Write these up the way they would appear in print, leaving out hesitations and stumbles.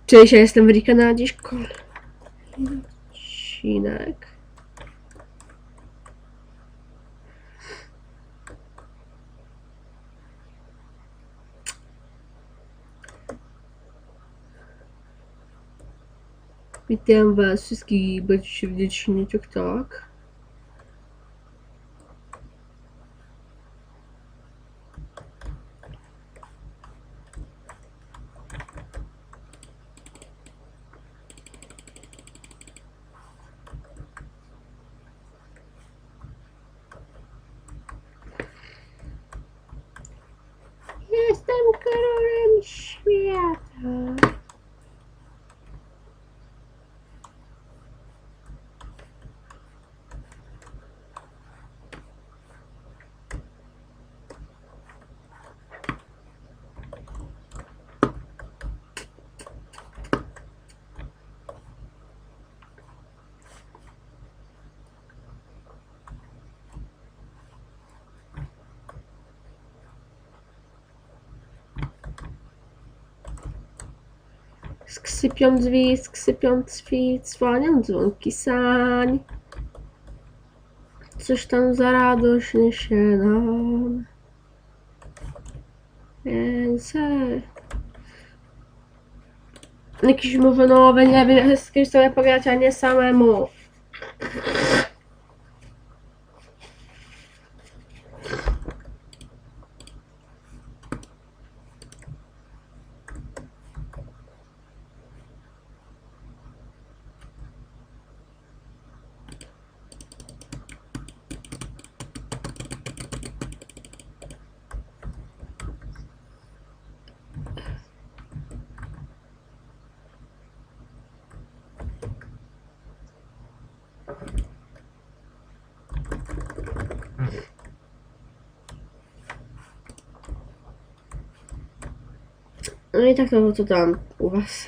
Cześć, ja jestem Rika, na dziś odcinek. Witam was wszystkich, będziecie widzieć na TikTok. Jestem królem świata. Skrzypią drzwi, dzwonią dzwonki sań. Coś tam za radośnie się nam. Więc jakieś mowy nowe, nie wiem, z kimś sobie pograć, a nie samemu. No i tak to co tam u was?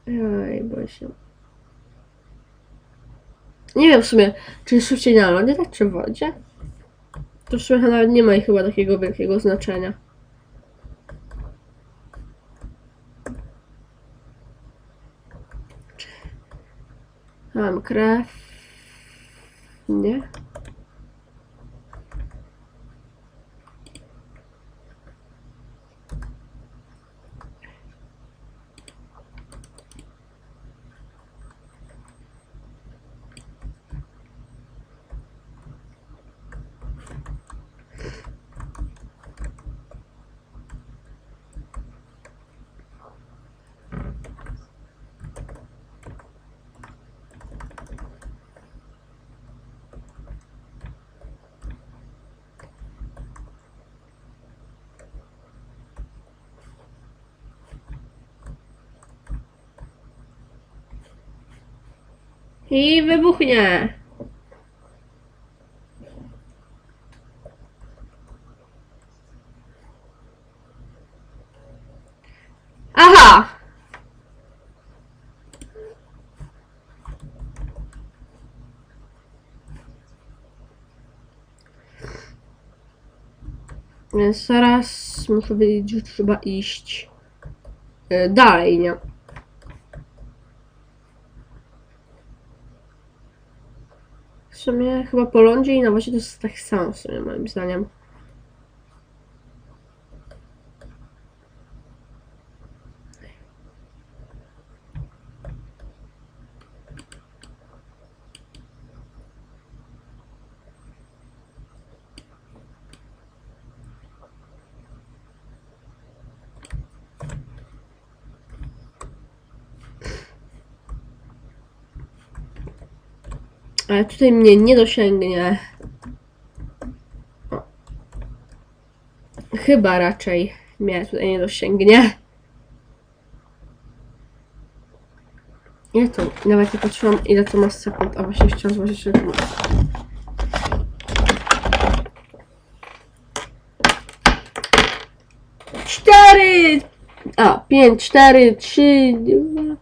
Oj, boję się. Nie wiem w sumie, czy szybciej na lodzie, tak czy w wodzie? To w sumie nawet nie ma chyba takiego wielkiego znaczenia. Mam krew. Nie? I wybuchnie. Aha! Więc zaraz muszę wiedzieć, że trzeba iść dalej, nie? W sumie chyba po lądzie i na wodzie to jest tak samo w sumie moim zdaniem. Ale tutaj mnie nie dosięgnie. O. Chyba raczej mnie tutaj nie dosięgnie. Ile to? Nawet nie patrzyłam, ile to ma sekund. A właśnie chciałam zobaczyć, ile to ma. Cztery! A, 5, 4, 3, 2.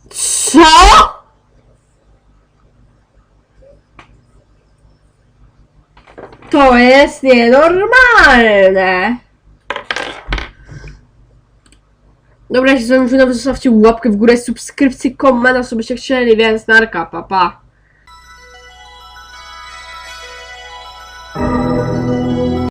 Co? To jest nienormalne. Dobra, jeśli z wami zostawcie łapkę w górę, subskrypcję, komentarz, sobie się chcieli, więc narka, pa pa.